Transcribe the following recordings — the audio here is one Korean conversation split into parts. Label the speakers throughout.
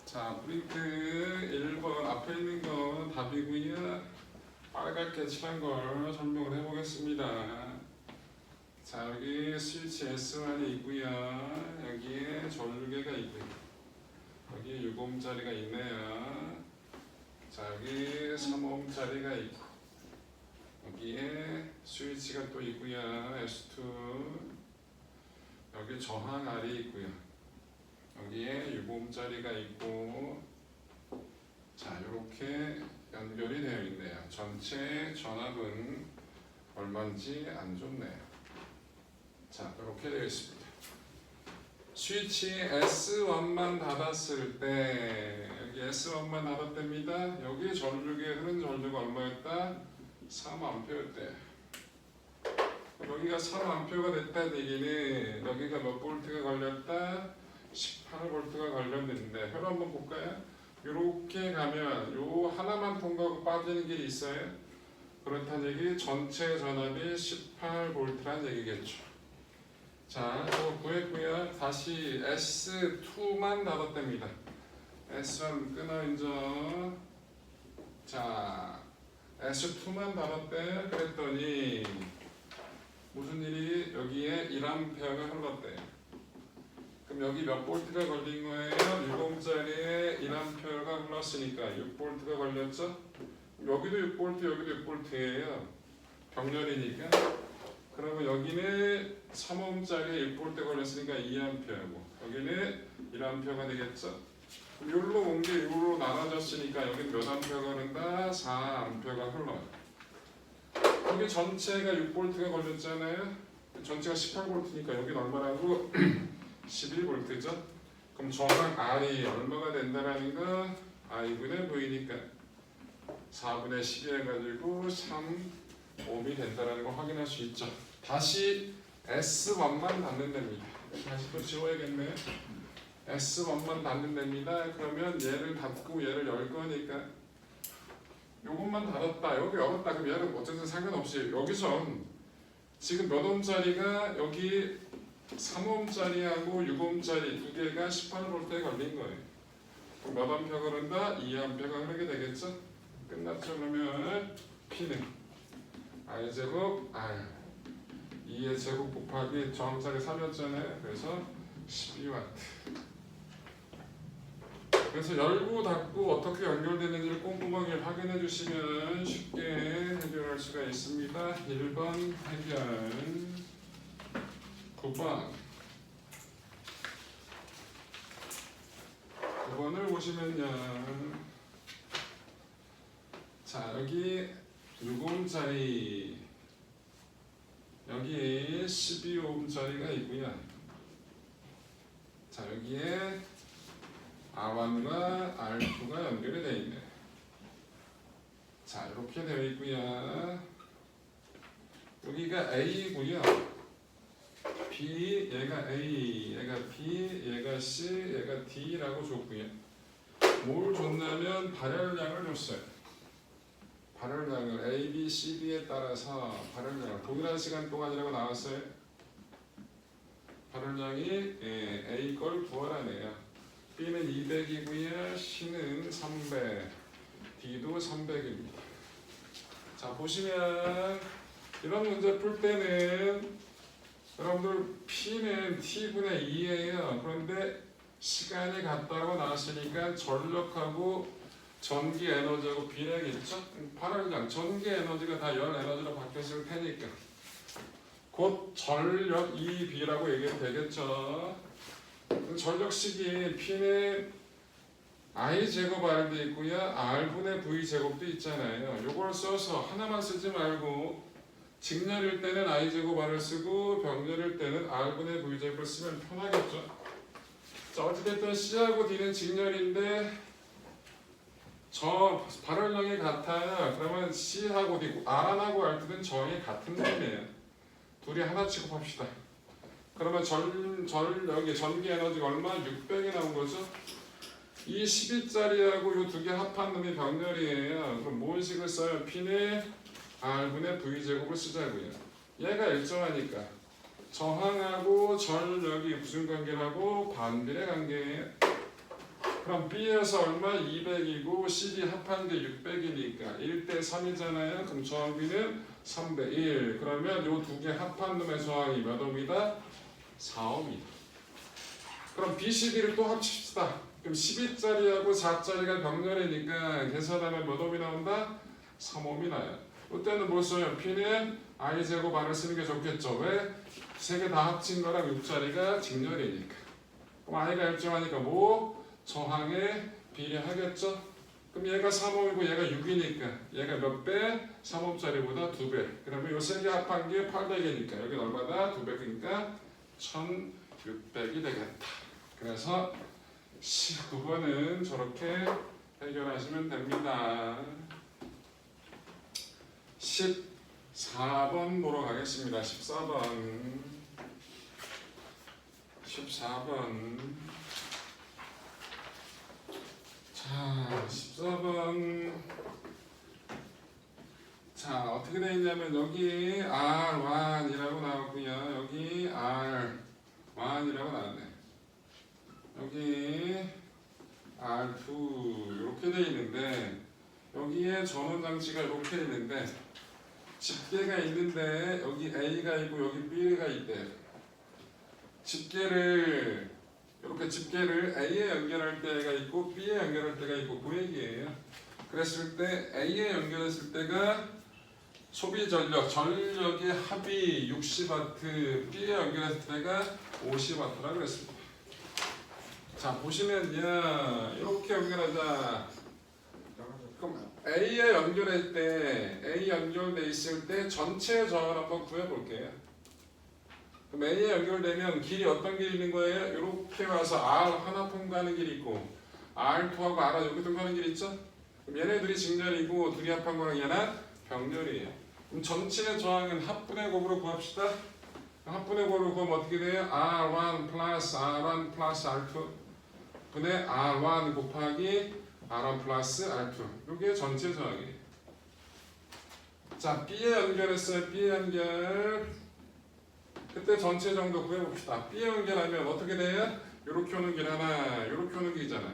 Speaker 1: 자, 프린트 1번 앞에 있는 건 답이고요. 빨갛게 칠한 걸 설명을 해보겠습니다. 자, 여기 스위치 S1이 있고요. 여기에 전류계가 있고요. 여기 6ohm짜리가 있네요. 자, 여기 3ohm짜리가 있고 여기에 스위치가 또 있고요. S2 여기 저항 R이 있고요. 여기에 6ohm짜리가 있고 자 이렇게 연결이 되어 있네요. 전체 전압은 얼마인지 안 좋네요. 자 이렇게 되어 있습니다. 스위치 S1만 닫았을 때 여기 S1만 닫았답니다. 여기 전류계 흐른 전류가 얼마였다? 3A였대. 여기가 3A가 됐다는 얘기는 여기가 몇 볼트가 걸렸다? 18V가 걸렸는데 혈 한번 볼까요? 이렇게 가면 요 하나만 통과하고 빠지는 길이 있어요. 그렇다는 얘기 전체 전압이 18V란 얘기겠죠. 자, 이거 구했고요. 다시 S2만 닫았답니다. S1 끊어 이제. 자, S2만 닫았대. 그랬더니 무슨 일이 여기에 1A가 흘렀대요. 그럼 여기 몇 볼트가 걸린 거예요? 6ohm짜리에 1A가 흘렀으니까 6볼트가 걸렸죠? 여기도 6볼트, 여기도 6볼트예요. 병렬이니까. 그러면 여기는 3ohm짜리에 6볼트 걸렸으니까 2A고 여기는 1A가 되겠죠? 여기로 옮겨 이로 나눠졌으니까 여기는 몇 A가 흐른다? 4A가 흘러요. 여기 전체가 6볼트가 걸렸잖아요? 전체가 18V니까 여기는 얼마라고? 11V죠? 그럼 저항 R이 얼마가 된다라는 거? I분의 V니까 4분의 12 해가지고 3ohm이 된다라는 거 확인할 수 있죠. 다시 S1만 닫는 됩니다. 다시 또 지워야겠네. S1만 닫는 됩니다. 그러면 얘를 닫고 얘를 열 거니까 요것만 닫았다. 여기 열었다. 그럼 얘는 어쨌든 상관없이 여기선 지금 몇 ohm짜리가 여기 3ohm짜리하고 6ohm짜리 두 개가 18V에 걸린 거예요. 그럼 몇 A가 흐른다? 2A가 흐르게 되겠죠? 끝났죠? 그러면 P는 I제곱 R 2의 제곱 곱하기 저항짜리 3이었잖아요. 그래서 12W. 그래서 열고 닫고 어떻게 연결되는지를 꼼꼼하게 확인해 주시면 쉽게 해결할 수가 있습니다. 1번 해결. 9번을 보시면요. 자, 여기 6ohm짜리 여기 12ohm짜리가 있고요. 자, 여기에 R1과 R2가 연결이 되어 있네요. 자, 이렇게 되어 있고요. 여기가 A고요. B, 얘가 A, 얘가 B, 얘가 C, 얘가 D라고 줬고요. 뭘 줬냐면 발열량을 줬어요. 발열량을 A, B, C, D에 따라서 발열량을 동일한 시간 동안이라고 나왔어요. 발열량이 A 걸 구하라네요. B는 200이고요. C는 300, D도 300입니다. 자, 보시면 이런 문제 풀 때는 여러분들 P는 T분의 2예요. 그런데 시간이 같다고 나왔으니까 전력하고 전기 에너지하고 비례하겠죠? 발열량, 전기 에너지가 다 열 에너지로 바뀌었을 테니까 곧 전력 EB라고 얘기해도 되겠죠? 전력식이 P는 I제곱 R도 있고요. R분의 V제곱도 있잖아요. 요걸 써서 하나만 쓰지 말고 직렬일 때는 I제곱 R을 쓰고 병렬일 때는 R분의 V제곱을 쓰면 편하겠죠. 자, 어찌됐든 C하고 D는 직렬인데 저 발열량이 같아요. 그러면 C하고 D, R하고 R2는 저항이 같은 놈이에요. 둘이 하나 취급합시다. 그러면 여기 전기 에너지가 얼마? 600이 나온 거죠. 이 12짜리하고 이 두 개 합한 놈이 병렬이에요. 그럼 뭔 식을 써요? P는 R분의 V제곱을 쓰자고요. 얘가 일정하니까 저항하고 전력이 무슨 관계라고? 반비례 관계예요. 그럼 B에서 얼마? 200이고 CD 합한 게 600이니까 1대 3이잖아요. 그럼 저항비는 3대 1. 그러면 요 두 개 합한 놈의 저항이 몇 옴이다? 4옴이다. 그럼 BCD를 또 합칩시다. 그럼 12짜리하고 4짜리가 병렬이니까 계산하면 몇 옴이 나온다? 3옴이 나요. 이때는 뭘 써요? P는 I제곱 R을 쓰는 게 좋겠죠. 왜? 세 개 다 합친 거랑 6짜리가 직렬이니까. 그럼 I가 일정하니까 뭐? 저항에 비례하겠죠? 그럼 얘가 3옴이고 얘가 6이니까 얘가 몇 배? 3옴짜리보다 2배. 그러면 요 세 개 합한 게 800이니까 여기는 얼마다? 200이니까 1600이 되겠다. 그래서 19번은 저렇게 해결하시면 됩니다. 14번 보러 가겠습니다. 14번. 자, 14번. 자, 어떻게 되어 있냐면 여기 R1이라고 나왔고요. 여기 R1이라고 나왔네. 여기 R2 이렇게 되어 있는데 여기에 전원 장치가 이렇게 있는데 집게가 있는데 여기 A가 있고 여기 B가 있대. 집게를 이렇게 집게를 A에 연결할 때가 있고 B에 연결할 때가 있고 그 얘기예요. 그랬을 때 A에 연결했을 때가 소비 전력의 합이 60W, B에 연결했을 때가 50W라고 그랬습니다. 자, 보시면요, 이렇게 연결하자. 그럼 A에 연결할 때, A 연결돼 있을 때 전체 저항을 한번 구해볼게요. 그럼 A에 연결되면 길이 어떤 길이 있는 거예요? 이렇게 와서 R 하나 통과하는 길이 있고 R2하고 R 여기 통과하는 길이 있죠? 그럼 얘네들이 직렬이고 둘이 합한 거랑 얘는 병렬이에요. 그럼 전체 저항은 합분의 곱으로 구합시다. 합분의 곱으로 구하면 어떻게 돼요? R1 플러스 R1 플러스 R2 분의 R1 곱하기 R1 플러스 R2. 이게 전체 저항이에요. 자, B에 연결했어요. B에 연결. 그때 전체 정도 구해봅시다. B에 연결하면 어떻게 돼요? 이렇게 오는 길 하나, 이렇게 오는 길이잖아.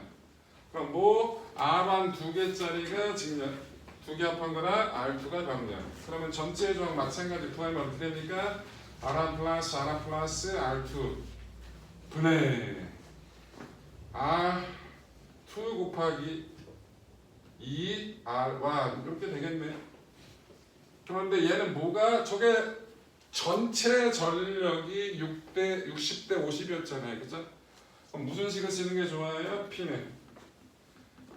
Speaker 1: 그럼 뭐 R1 두 개짜리가 직렬, 두 개 합한 거랑 R2가 병렬. 그러면 전체 저항 마찬가지 구하면 어떻게 됩니까? R1 플러스 R1 플러스 R2 분의 R2 곱하기 2R1 이렇게 되겠네. 그런데 얘는 뭐가 저게 전체 전력이 60대 50이었잖아요. 그죠? 그럼 무슨 식을 쓰는 게 좋아요? P는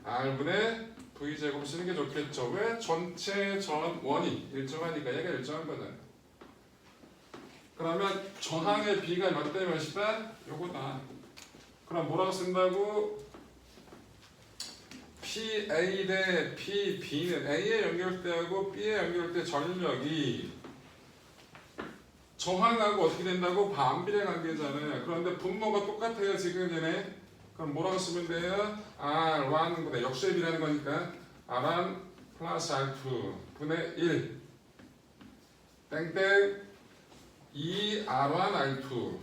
Speaker 1: R분의 V제곱 쓰는 게 좋겠죠. 왜? 전체 전원이 일정하니까 얘가 일정한 거잖아요. 그러면 저항의 B가 몇 대 몇이다? 요거다. 그럼 뭐라고 쓴다고? PA 대 PB는 A에 연결할 때하고 B에 연결할 때 전력이 저항하고 어떻게 된다고? 반비례 관계잖아요. 그런데 분모가 똑같아요. 지금 얘네. 그럼 뭐라고 쓰면 돼요? R1 분의 역수의 비라는 거니까 R1 플러스 R2 분의 1 땡땡 2 R1 R2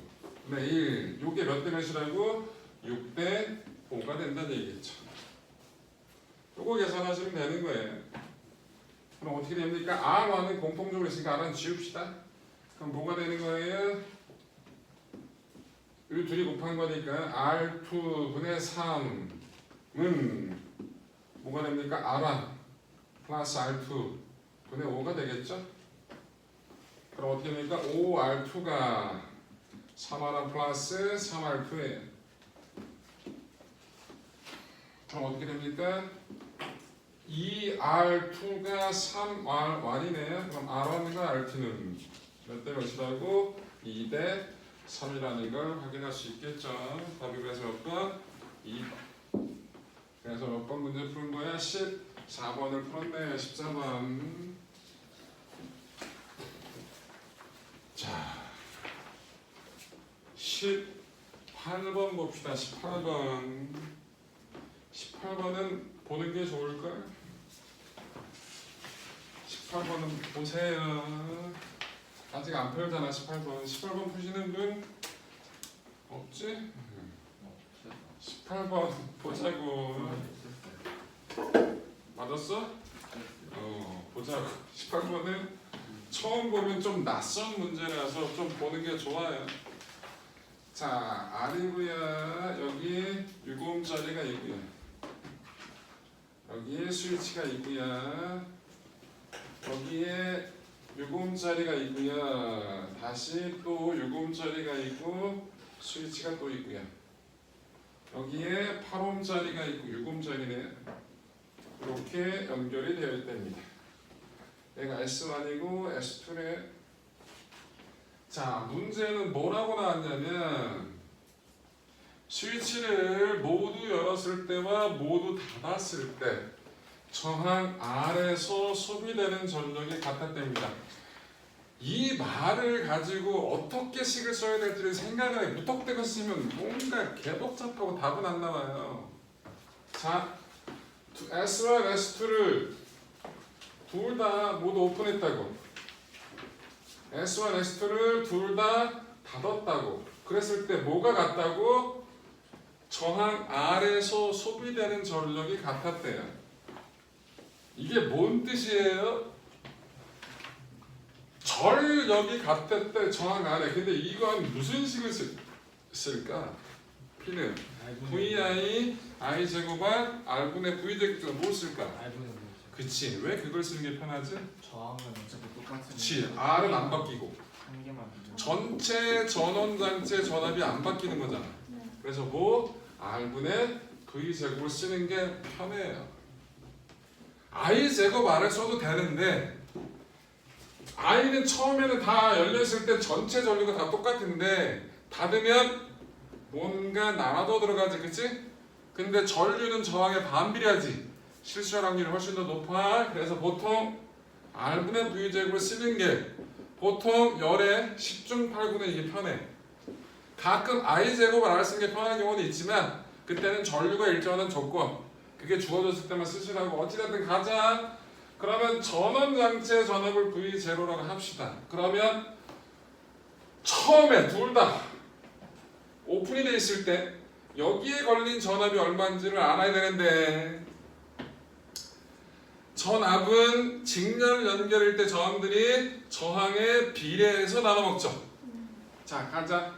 Speaker 1: 분의 1 요게 몇 대 몇이라고? 6대 5가 된다는 얘기겠죠. 요거 계산하시면 되는 거예요. 그럼 어떻게 됩니까? R1은 공통적으로 있으니까 R은 지웁시다. 그럼 뭐가 되는 거예요? 이 둘이 곱한 거니까 R2 분의 3은 뭐가 됩니까? R1 플러스 R2 분의 5가 되겠죠? 그럼 어떻게 됩니까? 5R2가 3R1 플러스 3R2예요. 그럼 어떻게 됩니까? 2R2가 3R1이네요. 그럼 R1과 R2는 몇 대 몇이라고? 2대 3이라는 걸 확인할 수 있겠죠. 답이 그래서 몇 번? 2번. 그래서 몇 번 문제 푸는 거야? 14번을 풀었네요. 14번. 자, 18번 봅시다. 18번. 18번은 보는 게 좋을걸? 18번은 보세요. 아직 안 풀잖아. 18번. 18번 푸시는 분 없지? 18번 보자고. 맞았어? 보자고. 18번은 처음 보면 좀 낯선 문제라서 좀 보는 게 좋아요. 자, R이고요. 여기 6ohm짜리가 있고요. 여기에 스위치가 있고요. 여기에 6ohm짜리가 있고요. 다시 또 6ohm짜리가 있고 스위치가 또 있고요. 여기에 8ohm짜리가 있고 6ohm짜리네요. 이렇게 연결이 되어 있답니다. 얘가 S1이고 S2네. 자, 문제는 뭐라고 나왔냐면 스위치를 모두 열었을 때와 모두 닫았을 때 저항 R에서 소비되는 전력이 같았답니다. 이 말을 가지고 어떻게 식을 써야 될지를 생각을 해. 무턱대고 쓰면 뭔가 개복잡하고 답은 안 나와요. 자, S1, S2를 둘 다 모두 오픈했다고. S1, S2를 둘 다 닫았다고. 그랬을 때 뭐가 같다고? 저항 R에서 소비되는 전력이 같았대요. 이게 뭔 뜻이에요? 전력이 같았대, 저항 R에. 근데 이건 무슨 식을 쓸까? P는 VI I 제곱한 R분의 V 제곱은 뭘 쓸까? 그치. 왜 그걸 쓰는 게 편하지?
Speaker 2: 저항은 어차피 똑같은.
Speaker 1: 그치. R은 안 바뀌고
Speaker 2: 한 개만.
Speaker 1: 전체 전원장체 전압이 안 바뀌는 거잖아. 그래서 뭐 R분의 V 제곱을 쓰는 게 편해요. I 제곱 R을 써도 되는데 I는 처음에는 다 열렸을 때 전체 전류가 다 똑같은데 닫으면 뭔가 나눠도 들어가지, 그치? 근데 전류는 저항에 반비례하지. 실수할 확률이 훨씬 더 높아. 그래서 보통 R분의 V 제곱을 쓰는 게 보통 열의 10중 8구는 이게 편해. 가끔 I 제곱을 R 쓰는 게 편한 경우는 있지만 그때는 전류가 일정한 조건 그게 주어졌을 때만 쓰시라고. 어찌됐든 가자. 그러면 전원장체 전압을 V0라고 합시다. 그러면 처음에 둘 다 오픈이 돼 있을 때 여기에 걸린 전압이 얼마인지를 알아야 되는데 전압은 직렬 연결일 때 저항들이 저항에 비례해서 나눠먹죠. 자, 가자.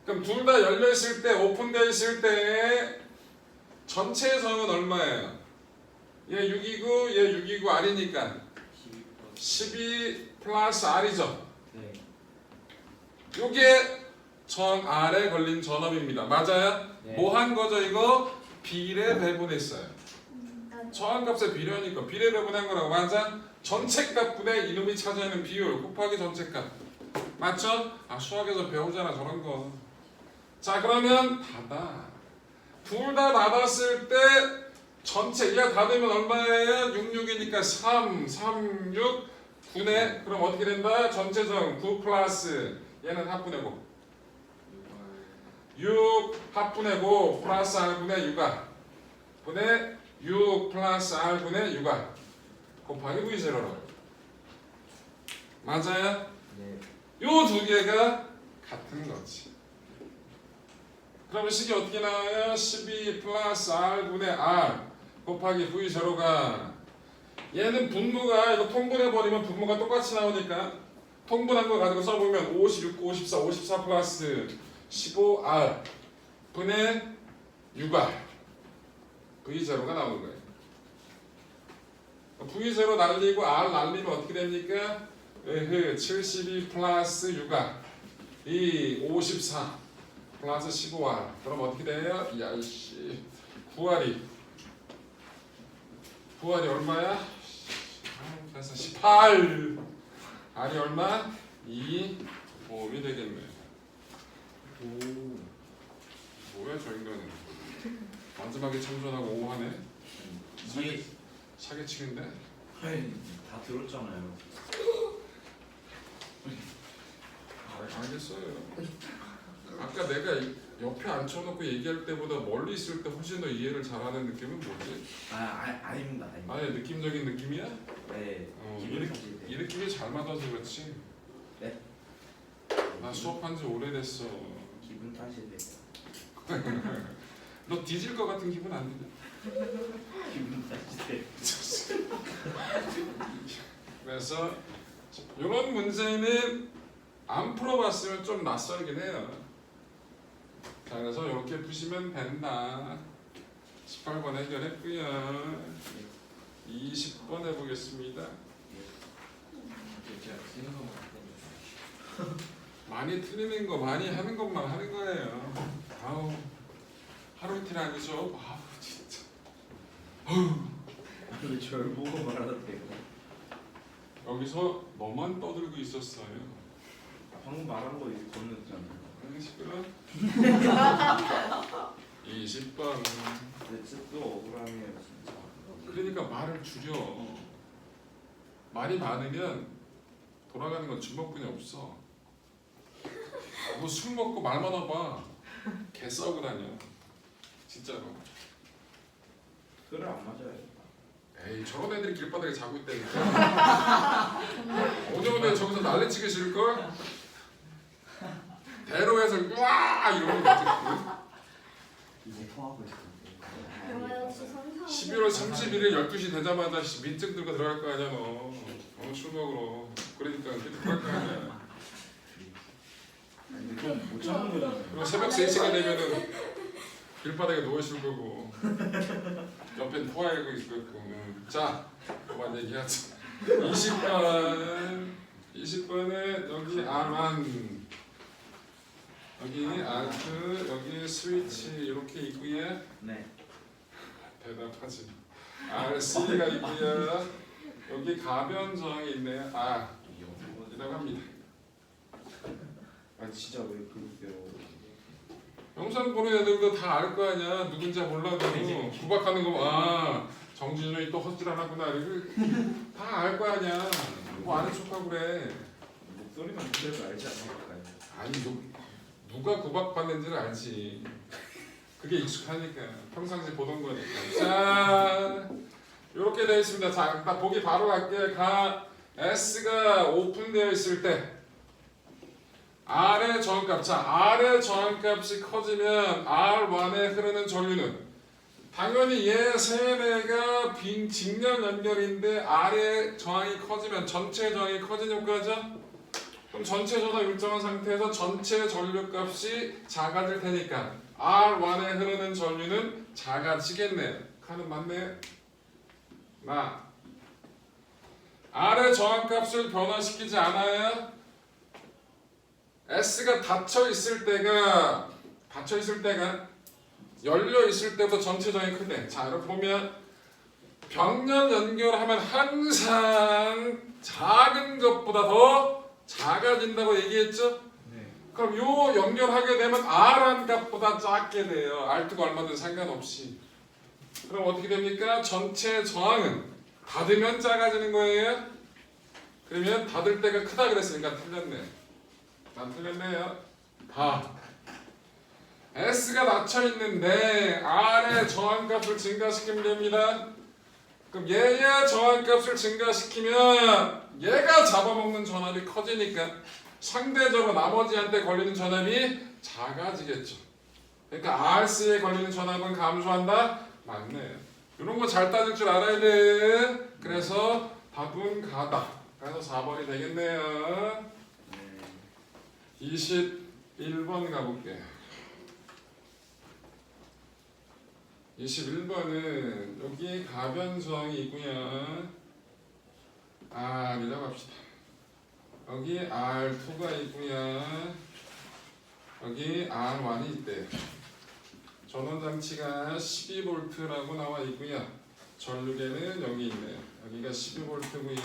Speaker 1: 그럼 둘 다 열려있을 때, 오픈되어 있을 때 전체 저항은 얼마예요? 얘 6이고 얘 6이고 R이니까 12 플러스 R이죠.
Speaker 2: 네.
Speaker 1: 요게 저항 R에 걸린 전압입니다. 맞아요?
Speaker 2: 네.
Speaker 1: 뭐 한 거죠 이거? 비례 배분했어요. 저항값에 비례하니까 비례 배분한 거라고. 맞아? 전체값분의 이놈이 차지하는 비율 곱하기 전체값. 맞죠? 수학에서 배우잖아 저런 거. 자, 그러면 닫아. 둘 다 닫았을 때 전체 얘가 닫으면 얼마예요? 66이니까 3, 3, 6, 9네. 그럼 어떻게 된다? 전체 저항 9 플러스 얘는 합분의 5. 6 합분의 5 플러스 R분의 6R 분의 6 플러스 R분의 6R 곱하기 V0라고. 맞아요?
Speaker 2: 네.
Speaker 1: 요 두 개가 같은 거지. 그러면 식이 어떻게 나와요? 12 플러스 R분의 R 곱하기 V0가 얘는 분모가 이거 통분해버리면 분모가 똑같이 나오니까 통분한 거 가지고 써보면 56, 54, 54 플러스 15R 분의 6R V0가 나오는 거예요. V0 날리고 R 날리면 어떻게 됩니까? 72 플러스 6R 이 54 플러스 15R 그럼 어떻게 돼요? 야이씨 9R이 얼마야? 그래서 18 R이 얼마? 2 ohm이 되겠네.
Speaker 2: 오.
Speaker 1: 뭐야 저 인간은 마지막에 참전하고 5 하네.
Speaker 2: 이게
Speaker 1: 사기치는데?
Speaker 2: 다 들었잖아요.
Speaker 1: 알겠어요. 아까 내가 옆에 앉혀놓고 얘기할 때보다 멀리 있을 때 훨씬 더 이해를 잘하는 느낌은 뭐지?
Speaker 2: 아닙니다.
Speaker 1: 아예 느낌적인 느낌이야?
Speaker 2: 네.
Speaker 1: 이 느낌이 잘 맞아서 그렇지.
Speaker 2: 네.
Speaker 1: 나 수업한 지 오래됐어.
Speaker 2: 기분 탓이네.
Speaker 1: 너 뒤질 것 같은 기분 안 드냐?
Speaker 2: 기분 탓이세요.
Speaker 1: 그래서 이런 문제는 안 풀어봤으면 좀 낯설긴 해요. 자, 그래서 이렇게 푸시면 된다. 18번 해결했고요. 20번 해보겠습니다.
Speaker 2: 제가 쓰는 거 같아요.
Speaker 1: 많이 틀리는 거 많이 하는 것만 하는 거예요. 아우 하루 이틀 아니죠? 아우 진짜.
Speaker 2: 왜 저를 보고 말하도 돼요?
Speaker 1: 여기서 너만 떠들고 있었어요.
Speaker 2: 방금 말한 거 이제 건넜잖아요.
Speaker 1: 시끄러? 20번.
Speaker 2: 근데 진짜 또 억울하네요 진짜.
Speaker 1: 그러니까 말을 줄여. 말이 많으면 돌아가는 건 주먹뿐이 없어. 너 술 먹고 말 많아봐. 개 싸우고 다녀. 진짜로.
Speaker 2: 그래 안 맞아요.
Speaker 1: 에이 저런 애들이 길바닥에 자고 있다니까. 오전에 저기서 난리치기 싫을걸? 대로에서 우와 이러는 거 같아.
Speaker 2: 이제 통하고 있어.
Speaker 3: 영화 역시 상상.
Speaker 1: 11월 31일 12시 되자마자 민증 들고 들어갈 거 아니야 너. 술 먹으러. 그러니까 그때 들어갈 거 아니야.
Speaker 2: 그럼 못 참는 거잖아요.
Speaker 1: 그리고 새벽 3시가 되면은 길바닥에 누워 있을 거고 옆에 토하고 있을 거고. 자 그만 얘기하자. 20번은 여기 R1 여기 R2 여기 스위치 이렇게 있고요.
Speaker 2: 네.
Speaker 1: 대답하지. RC가 있고요. 여기 가변 저항이 있네요. 아 지나갑니다.
Speaker 2: 아 진짜 왜 그러세요?
Speaker 1: 영상 보는 애들도 다 알 거 아니야. 누군지 몰라도 구박하는 거 아 정진영이 또 헛질 안 하구나. 다 알 거 아니야. 뭐 아는 척하고 그래.
Speaker 2: 목소리만 들어도 알지 않을까요?
Speaker 1: 아니 누가 구박받는지를 알지. 그게 익숙하니까 평상시 보던 거니까. 자 이렇게 되어 있습니다. 자 나 보기 바로 갈게. S가 오픈되어 있을 때 R의 저항값. 자 R의 저항값이 커지면 R1에 흐르는 전류는 당연히 얘 세대가 빈 직렬 연결인데 R의 저항이 커지면 전체 저항이 커지는 효과죠. 그럼 전체 저항 일정한 상태에서 전체 전류값이 작아질 테니까 R1에 흐르는 전류는 작아지겠네요. 칸은 맞네요. 나 R의 저항값을 변화시키지 않아요. S가 닫혀 있을 때가 열려 있을 때부터 전체 저항이 크네. 자, 이렇게 보면 병렬 연결하면 항상 작은 것보다 더 작아진다고 얘기했죠?
Speaker 2: 네.
Speaker 1: 그럼 요 연결하게 되면 R한 값보다 작게 돼요. R2가 얼마든 상관없이. 그럼 어떻게 됩니까? 전체 저항은 닫으면 작아지는 거예요. 그러면 닫을 때가 크다 그랬으니까 틀렸네. 난 틀렸네요. 다. S가 닫혀 있는데 R의 저항값을 증가시키면 됩니다. 그럼 얘의 저항값을 증가시키면 얘가 잡아먹는 전압이 커지니까 상대적으로 나머지한테 걸리는 전압이 작아지겠죠. 그러니까 RC에 걸리는 전압은 감소한다? 맞네. 이런 거 잘 따질 줄 알아야 돼. 그래서 답은 가다. 그래서 4번이 되겠네요. 21번 가볼게요. 21번은 여기 가변 저항이 있고요. R이라고 합시다. 여기 R2가 있고요. 여기 R1이 있대요. 전원장치가 12V라고 나와 있고요. 전류계는 여기 있네요. 여기가 12V고요.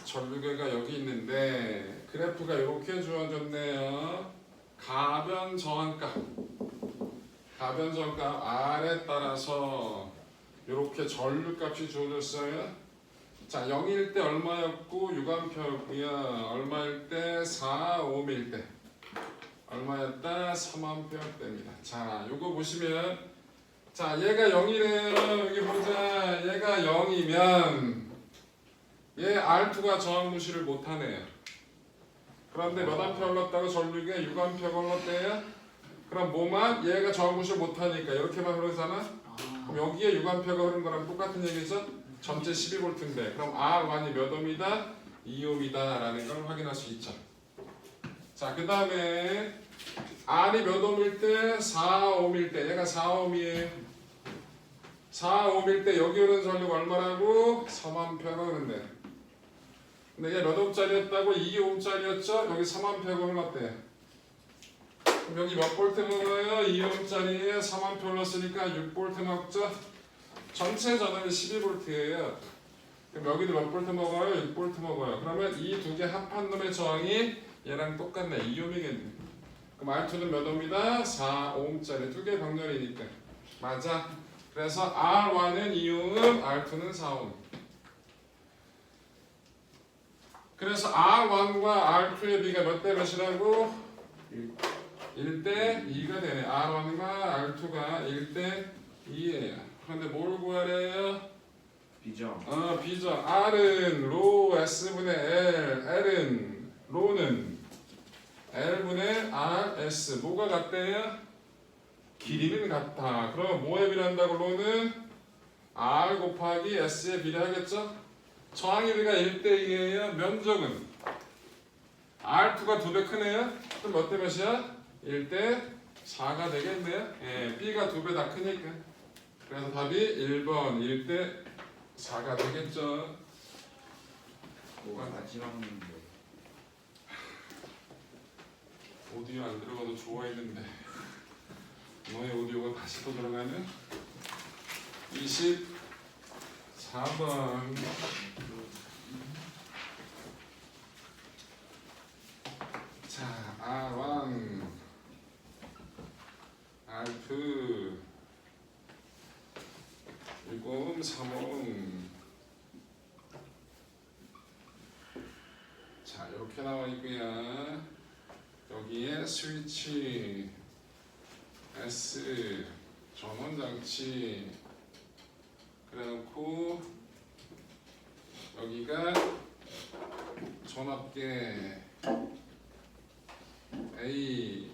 Speaker 1: 전류계가 여기 있는데 그래프가 이렇게 주어졌네요. 가변 저항값 R에 따라서 이렇게 전류값이 주어졌어요. 자 0일 때 얼마였고 6A였고요. 얼마일 때 4ohm일 때 얼마였다? 3A대입니다. 자 요거 보시면 자 얘가 0이래요. 여기 보자. 얘가 0이면 얘 R2가 저항 무시를 못하네요. 그런데 몇 암페어 흘렀다고 전류계 6A 흘렀대요? 그럼 뭐만 얘가 저항구실 못하니까 이렇게만 흐르잖아. 그럼 여기에 유관표가 흐른 거랑 똑같은 얘기죠. 전체 12V인데 그럼 R1이 몇 ohm이다? 2ohm이다 라는 걸 확인할 수 있죠. 자, 그 다음에 R이 몇 ohm일 때? 4ohm일 때 얘가 4ohm이에요. 4ohm일 때 여기 흐르는 전류가 얼마라고? 3A가 흐른대. 근데 얘 몇 ohm짜리였다고? 2ohm짜리였죠? 여기 3A가 흘렀대. 그럼 여기 몇 볼트 먹어요? 2ohm짜리에 3A 흘렀으니까 6볼트 먹죠? 전체 전압이 12V예요. 그럼 여기도 몇 볼트 먹어요? 6볼트 먹어요. 그러면 이 두 개 합한 놈의 저항이 얘랑 똑같네. 2ohm이겠네. 그럼 R2는 몇 ohm이다? 4ohm짜리 두 개 병렬이니까. 맞아. 그래서 R1은 2ohm, R2는 4ohm. 그래서 R1과 R2의 비가 몇 대 몇이라고? 1대 2가 되네. R1과 R2가 1대 2예요. 그런데 뭘 구하래요?
Speaker 2: 비정.
Speaker 1: B죠. R은 로 S분의 L, L은 로는 L분의 RS. 뭐가 같대요? 길이는 같다. 그러면 뭐에 비례한다고 로는? R 곱하기 S에 비례하겠죠? 저항의 비가 1대2예요. 면적은? R2가 2배 크네요. 그럼 몇 대 몇이야? 1대4가 되겠네요. 예, B가 2배 다 크니까. 그래서 답이 1번 1대4가 되겠죠.
Speaker 2: 마지막 문제.
Speaker 1: 오디오 안 들어가도 좋아했는데 너의 오디오가 다시 또 들어가면 24번 자 R1 R2 6ohm 3ohm 자 이렇게 나와 있고요. 여기에 스위치 S 전원장치 그래놓고 여기가 전압계 A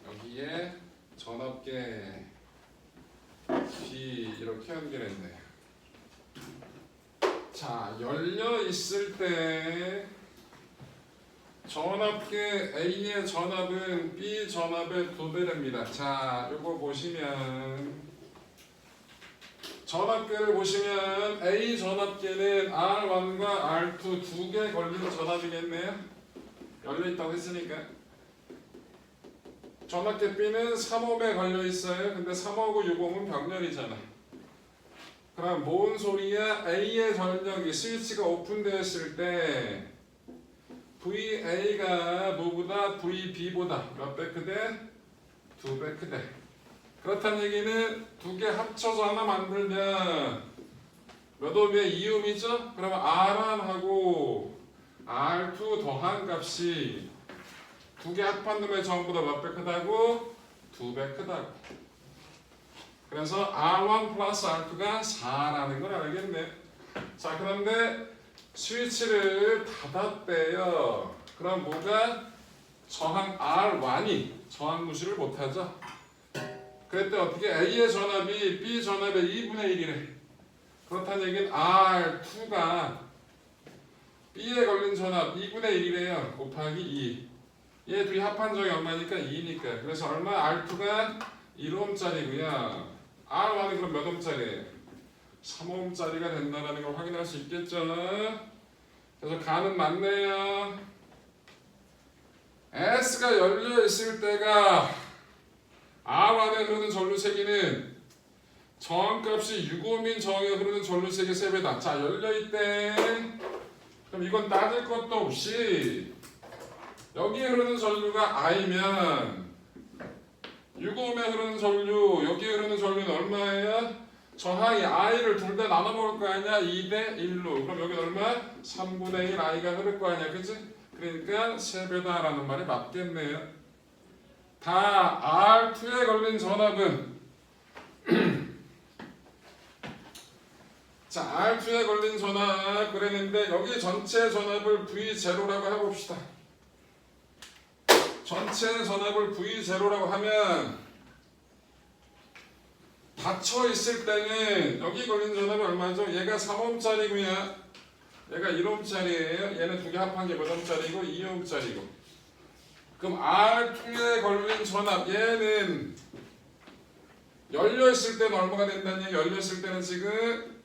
Speaker 1: 여기에 전압계 B 이렇게 연결했네. 자 열려 있을 때 전압계 A의 전압은 B 전압의 2배랍니다. 자, 요거 보시면 전압계를 보시면 A 전압계는 R1과 R2 두 개 걸린 전압이겠네요. 열려있다고 했으니까 전압계 B는 3ohm에 걸려있어요. 근데 3ohm하고 6ohm은 병렬이잖아. 그럼 뭔 소리야? A의 전력이 스위치가 오픈되어 있을 때 VA가 뭐보다 VB보다 몇 배 크대? 2배 크대. 그렇다는 얘기는 두 개 합쳐서 하나 만들면 몇 ohm이야? 2ohm이죠? 그러면 R1하고 R2 더한 값이 두 개 합한 놈의 저항보다 몇 배 크다고? 2배 크다고. 그래서 R1 플러스 R2가 4라는 걸 알겠네. 자, 그런데 스위치를 닫았대요. 그럼 뭐가? 저항 R1이 저항 무시를 못하죠. 그때 어떻게 A의 전압이 B 전압의 2분의 1이래. 그렇다는 얘기는 R2가 B에 걸린 전압 2분의 1이래요. 곱하기 2. 얘 둘이 합한 적이 얼마니까? 2니까. 그래서 얼마? R2가 1ohm짜리고요. R1이 그럼 몇 ohm짜리예요? 3ohm짜리가 된다는 걸 확인할 수 있겠죠. 그래서 가는 맞네요. S가 열려 있을 때가 R1에 흐르는 전류 세기는 저항값이 6ohm인 저항에 흐르는 전류 세기 3배다. 자, 열려 있대. 그럼 이건 따질 것도 없이 여기에 흐르는 전류가 I면 6ohm에 흐르는 전류, 여기에 흐르는 전류는 얼마예요? 저항이 I를 둘 다 나눠 먹을 거 아니야? 2대 1로. 그럼 여기 얼마? 3분의 1 I가 흐를 거 아니야. 그치? 그러니까 3배다 라는 말이 맞겠네요. 다 R2에 걸린 전압은 자, R2에 걸린 전압 그랬는데 여기 전체 전압을 V0라고 해봅시다. 전체 전압을 V0라고 하면 닫혀 있을 때는 여기 걸린 전압이 얼마죠? 얘가 3옴짜리고요. 얘가 1옴짜리예요. 얘는 두 개 합한 게 몇 옴짜리고 2옴짜리고. 그럼 R2에 걸린 전압 얘는 열려 있을 때는 얼마가 된다는 얘기? 열려 있을 때는 지금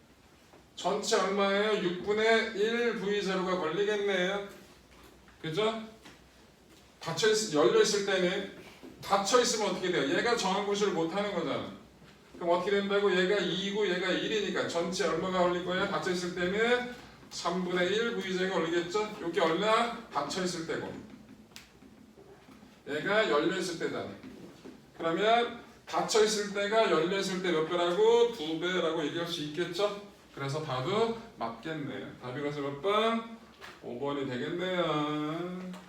Speaker 1: 전체 얼마예요? 6분의 1 V0가 걸리겠네요. 그죠? 열려 있을 때는 닫혀 있으면 어떻게 돼요? 얘가 정한 구실을 못 하는 거잖아. 그럼 어떻게 된다고? 얘가 2고 얘가 1이니까 전체 얼마가 걸릴 거야? 닫혀 있을 때는 3분의 1 V제가 걸리겠죠? 이게 얼마? 닫혀 있을 때고. 얘가 열려 있을 때잖아. 그러면 닫혀 있을 때가 열려 있을 때 몇 배라고? 2배라고 얘기할 수 있겠죠? 그래서 답은 맞겠네요. 답이 그래서 몇 번? 5번이 되겠네요.